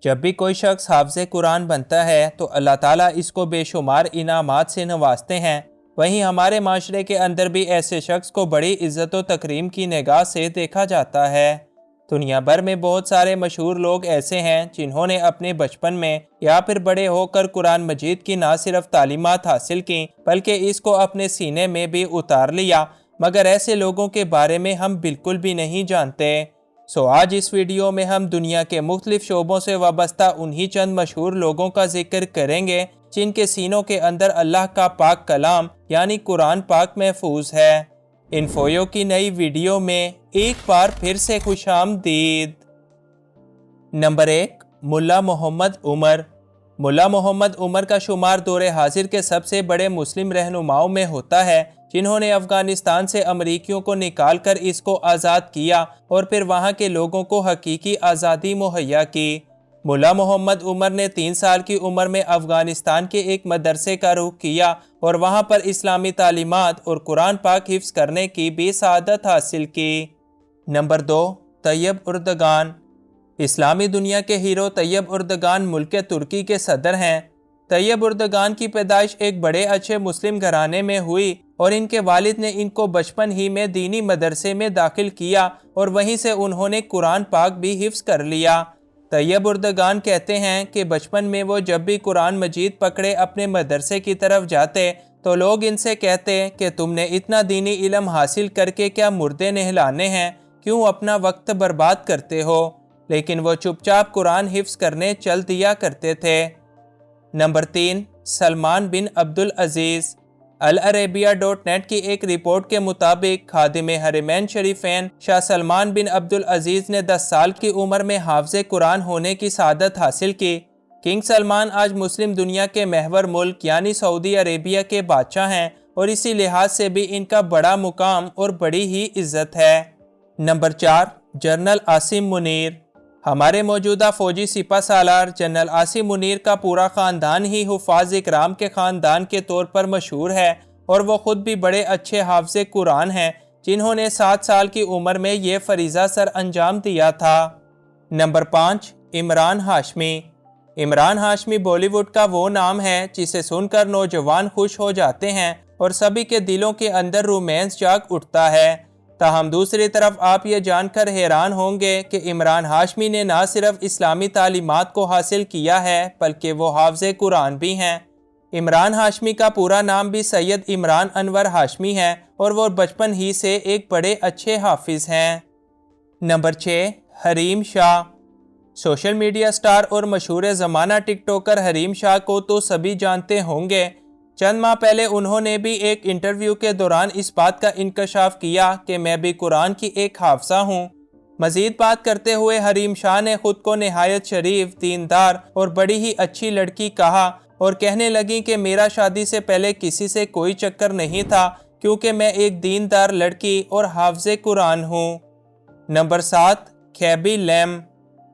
जब भी कोई शख्स हाफ़िज़ कुरान बनता है तो अल्लाह ताला इसको बेशुमार इनामात से नवाजते हैं। वहीं हमारे माशरे के अंदर भी ऐसे शख्स को बड़ी इज़्ज़त व तकरीम की निगाह से देखा जाता है। दुनिया भर में बहुत सारे मशहूर लोग ऐसे हैं जिन्होंने अपने बचपन में या फिर बड़े होकर कुरान मजीद की ना सिर्फ तालीमात हासिल की बल्कि इसको अपने सीने में भी उतार लिया, मगर ऐसे लोगों के बारे में हम बिल्कुल भी नहीं जानते। आज इस वीडियो में हम दुनिया के मुख्तलिफ शोबों से वाबस्ता उन्हीं चंद मशहूर लोगों का जिक्र करेंगे जिनके सीनों के अंदर अल्लाह का पाक कलाम यानी कुरान पाक महफूज है। इन्फोयो की नई वीडियो में एक बार फिर से खुशामदीद। नंबर 1, मुल्ला मोहम्मद उमर। मुल्ला मोहम्मद उमर का शुमार दौरे हाजिर के सबसे बड़े मुस्लिम रहनुमाओं में होता है जिन्होंने अफगानिस्तान से अमरीकियों को निकाल कर इसको आज़ाद किया और फिर वहाँ के लोगों को हकीकी आज़ादी मुहैया की। मुल्ला मोहम्मद उमर ने 3 साल की उम्र में अफगानिस्तान के एक मदरसे का रुख किया और वहाँ पर इस्लामी तालीमात और कुरान पाक हिफ्ज़ करने की भी सआदत हासिल की। नंबर 2, तैयब उर्दगान। इस्लामी दुनिया के हीरो तैयब उर्दगान मुल्क तुर्की के सदर हैं। तैयब उर्दगान की पैदाइश एक बड़े अच्छे मुस्लिम घराने में हुई और इनके वालिद ने इनको बचपन ही में दीनी मदरसे में दाखिल किया और वहीं से उन्होंने कुरान पाक भी हिफ्ज़ कर लिया। तैयब उर्दगान कहते हैं कि बचपन में वो जब भी कुरान मजीद पकड़े अपने मदरसे की तरफ जाते तो लोग इनसे कहते कि तुमने इतना दीनी इल्म हासिल करके क्या मुर्दे नहलाने हैं, क्यों अपना वक्त बर्बाद करते हो, लेकिन वो चुपचाप कुरान हिफ्ज़ करने चल दिया करते थे। नंबर 3, सलमान बिन अब्दुल अजीज़। अल अरेबिया.नेट की एक रिपोर्ट के मुताबिक खादिम हरमैन शरीफैन शाह सलमान बिन अब्दुल अजीज़ ने 10 साल की उम्र में हाफ़िज़ कुरान होने की सआदत हासिल की। किंग सलमान आज मुस्लिम दुनिया के महवर मुल्क यानी सऊदी अरेबिया के बादशाह हैं और इसी लिहाज से भी इनका बड़ा मुकाम और बड़ी ही इज़्ज़त है। Number 4, general Asim Munir. हमारे मौजूदा फ़ौजी सिपा सालार जनरल आसिम मुनीर का पूरा ख़ानदान ही हुफ़ाज़ इकराम के ख़ानदान के तौर पर मशहूर है और वो ख़ुद भी बड़े अच्छे हाफ़िज़ कुरान हैं जिन्होंने 7 साल की उम्र में ये फ़रीज़ा सर अंजाम दिया था। नंबर 5, इमरान हाशमी। इमरान हाशमी बॉलीवुड का वो नाम है जिसे सुनकर नौजवान खुश हो जाते हैं और सभी के दिलों के अंदर रोमांस जाग उठता है। ताहम दूसरी तरफ आप ये जानकर हैरान होंगे कि इमरान हाशमी ने ना सिर्फ इस्लामी तालीमात को हासिल किया है बल्कि वो हाफ़िज़ कुरान भी हैं। इमरान हाशमी का पूरा नाम भी सैयद इमरान अनवर हाशमी है और वो बचपन ही से एक बड़े अच्छे हाफिज़ हैं। Number 6, Hareem Shah. Social media star और मशहूर ज़माना टिकटॉकर हरीम शाह को तो सभी जानते होंगे। चंद माह पहले उन्होंने भी एक इंटरव्यू के दौरान इस बात का इंकशाफ किया कि मैं भी कुरान की एक हाफ़िज़ा हूँ। मज़ीद बात करते हुए हरीम शाह ने ख़ुद को नहायत शरीफ, दीनदार और बड़ी ही अच्छी लड़की कहा और कहने लगी कि मेरा शादी से पहले किसी से कोई चक्कर नहीं था क्योंकि मैं एक दीनदार लड़की और हाफ़िज़ कुरान हूँ। Number 7, कैबी lamb.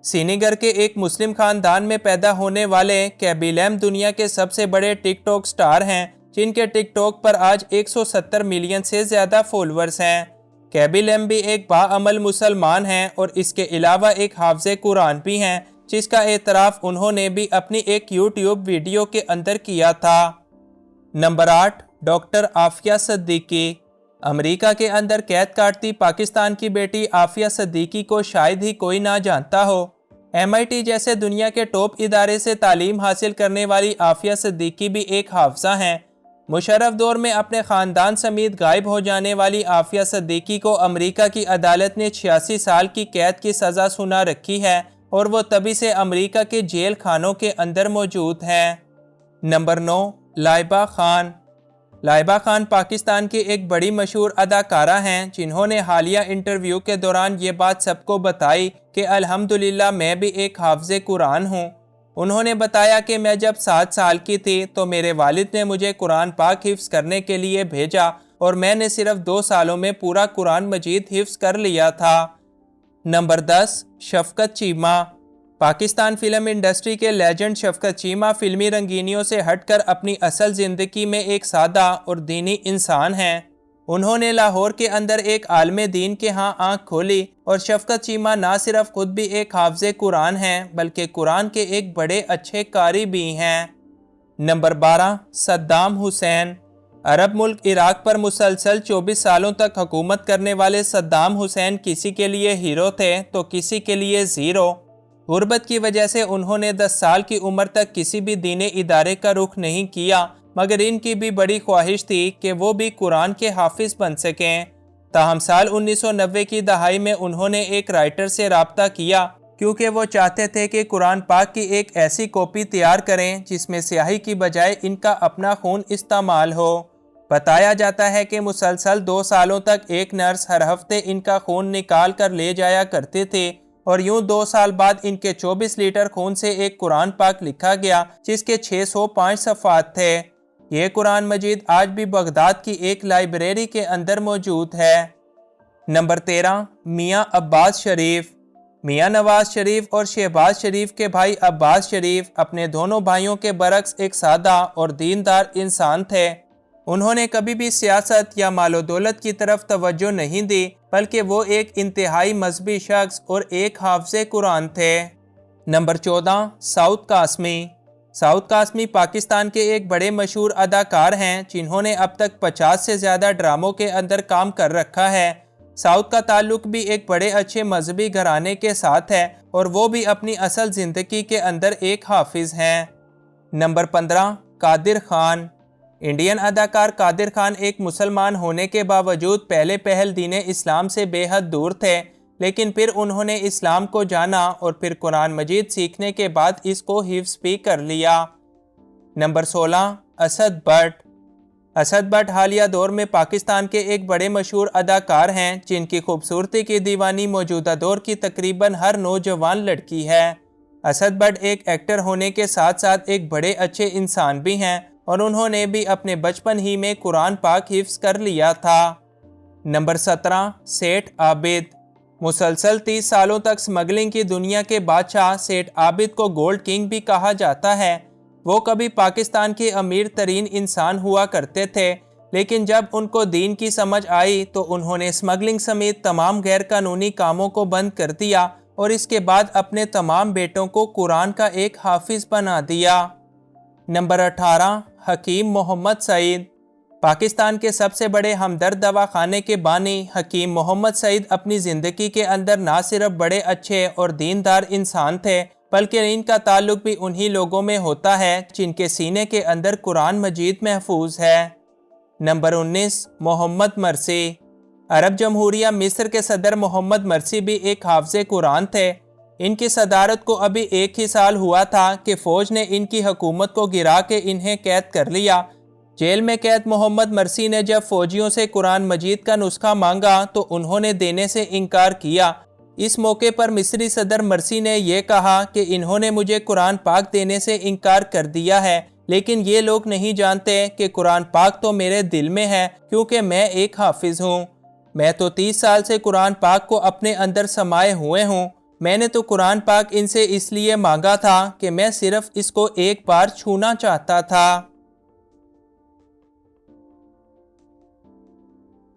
सीनीगर के एक मुस्लिम ख़ानदान में पैदा होने वाले कैबी लैम दुनिया के सबसे बड़े टिकटॉक स्टार हैं जिनके टिकटॉक पर आज 170 मिलियन से ज़्यादा फॉलोअर्स हैं। कैबी लैम भी एक बाअमल मुसलमान हैं और इसके अलावा एक हाफ़िज़ कुरान भी हैं जिसका एतराफ़ उन्होंने भी अपनी एक यूट्यूब वीडियो के अंदर किया था। Number 8, doctor Aafia Siddiqui. America के अंदर कैद काटती पाकिस्तान की बेटी आफिया सिद्दीकी को शायद ही कोई ना जानता हो। MIT जैसे दुनिया के टॉप इदारे से तालीम हासिल करने वाली आफिया सिद्दीकी भी एक हाफ़िज़ा हैं। मुशर्रफ दौर में अपने ख़ानदान समेत गायब हो जाने वाली आफिया सिद्दीकी को अमेरिका की अदालत ने 86 साल की कैद की सज़ा सुना रखी है और वो तभी से अमेरिका के जेल खानों के अंदर मौजूद हैं। नंबर 9, लाइबा खान। लाइबा खान पाकिस्तान की एक बड़ी मशहूर अदाकारा हैं जिन्होंने हालिया इंटरव्यू के दौरान ये बात सबको बताई कि अल्हम्दुलिल्लाह मैं भी एक हाफ़िज़ कुरान हूँ। उन्होंने बताया कि मैं जब 7 साल की थी तो मेरे वालिद ने मुझे कुरान पाक हिफ्ज़ करने के लिए भेजा और मैंने सिर्फ 2 सालों में पूरा कुरान मजीद हिफ्ज़ कर लिया था। Number 10, शफ़क़त Cheema. Pakistan film industry के लेजेंड शफ़क़त चीमा फ़िल्मी रंगीनियों से हटकर अपनी असल ज़िंदगी में एक सादा और दीनी इंसान हैं। انہوں نے لاہور کے اندر ایک عالم دین کے ہاں آنکھ کھولی اور شفقت چیمہ نہ صرف خود بھی ایک حافظ قرآن ہیں بلکہ قرآن کے ایک بڑے اچھے قاری بھی ہیں۔ Number 12، Saddam Hussein. عرب ملک عراق پر مسلسل 24 سالوں تک حکومت کرنے والے صدام حسین کسی کے لیے ہیرو تھے تو کسی کے لیے زیرو۔ غربت کی وجہ سے انہوں نے 10 سال کی عمر تک کسی بھی دینی ادارے کا رخ نہیں کیا، مگر ان کی بھی بڑی خواہش تھی کہ وہ بھی قرآن کے حافظ بن سکیں۔ تاہم سال 1990 کی دہائی میں انہوں نے ایک رائٹر سے رابطہ کیا کیونکہ وہ چاہتے تھے کہ قرآن پاک کی ایک ایسی کاپی تیار کریں جس میں سیاہی کی بجائے ان کا اپنا خون استعمال ہو۔ بتایا جاتا ہے کہ مسلسل 2 سالوں تک ایک نرس ہر ہفتے ان کا خون نکال کر لے جایا کرتے تھے اور یوں 2 سال بعد ان کے 24 لیٹر خون سے ایک قرآن پاک لکھا گیا جس کے 605 صفحات تھے۔ یہ قرآن مجید آج بھی بغداد کی ایک لائبریری کے اندر موجود ہے۔ نمبر 13، میاں عباس شریف۔ میاں نواز شریف اور شہباز شریف کے بھائی عباس شریف اپنے دونوں بھائیوں کے برعکس ایک سادہ اور دیندار انسان تھے۔ انہوں نے کبھی بھی سیاست یا مال و دولت کی طرف توجہ نہیں دی بلکہ وہ ایک انتہائی مذہبی شخص اور ایک حافظ قرآن تھے۔ نمبر 14، سعود قاسمی۔ سعود قاسمی پاکستان کے ایک بڑے مشہور اداکار ہیں جنہوں نے اب تک 50 سے زیادہ ڈراموں کے اندر کام کر رکھا ہے۔ سعود کا تعلق بھی ایک بڑے اچھے مذہبی گھرانے کے ساتھ ہے اور وہ بھی اپنی اصل زندگی کے اندر ایک حافظ ہیں۔ نمبر 15، قادر خان۔ انڈین اداکار قادر خان ایک مسلمان ہونے کے باوجود پہلے پہل دین اسلام سے بے حد دور تھے، لیکن پھر انہوں نے اسلام کو جانا اور پھر قرآن مجید سیکھنے کے بعد اس کو حفظ بھی کر لیا۔ Number 16، Asad but. Asad but حالیہ دور میں پاکستان کے ایک بڑے مشہور اداکار ہیں جن کی خوبصورتی کی دیوانی موجودہ دور کی تقریباً ہر نوجوان لڑکی ہے۔ اسد بٹ ایک ایکٹر ہونے کے ساتھ ساتھ ایک بڑے اچھے انسان بھی ہیں اور انہوں نے بھی اپنے بچپن ہی میں قرآن پاک حفظ کر لیا تھا۔ نمبر 17، سیٹھ عابد۔ مسلسل 30 سالوں تک سمگلنگ کی دنیا کے بادشاہ سیٹھ عابد کو گولڈ کنگ بھی کہا جاتا ہے۔ وہ کبھی پاکستان کے امیر ترین انسان ہوا کرتے تھے، لیکن جب ان کو دین کی سمجھ آئی تو انہوں نے سمگلنگ سمیت تمام غیر قانونی کاموں کو بند کر دیا اور اس کے بعد اپنے تمام بیٹوں کو قرآن کا ایک حافظ بنا دیا۔ نمبر 18، حکیم محمد سعید۔ پاکستان کے سب سے بڑے ہمدرد دواخانے کے بانی حکیم محمد سعید اپنی زندگی کے اندر نہ صرف بڑے اچھے اور دیندار انسان تھے بلکہ ان کا تعلق بھی انہی لوگوں میں ہوتا ہے جن کے سینے کے اندر قرآن مجید محفوظ ہے۔ نمبر 19، محمد مرسی۔ عرب جمہوریہ مصر کے صدر محمد مرسی بھی ایک حافظ قرآن تھے۔ ان کی صدارت کو ابھی 1 ہی سال ہوا تھا کہ فوج نے ان کی حکومت کو گرا کے انہیں قید کر لیا۔ جیل میں قید محمد مرسی نے جب فوجیوں سے قرآن مجید کا نسخہ مانگا تو انہوں نے دینے سے انکار کیا۔ اس موقع پر مصری صدر مرسی نے یہ کہا کہ انہوں نے مجھے قرآن پاک دینے سے انکار کر دیا ہے، لیکن یہ لوگ نہیں جانتے کہ قرآن پاک تو میرے دل میں ہے کیونکہ میں ایک حافظ ہوں۔ میں تو 30 سال سے قرآن پاک کو اپنے اندر سمائے ہوئے ہوں۔ میں نے تو قرآن پاک ان سے اس لیے مانگا تھا کہ میں صرف اس کو ایک بار چھونا چاہتا تھا۔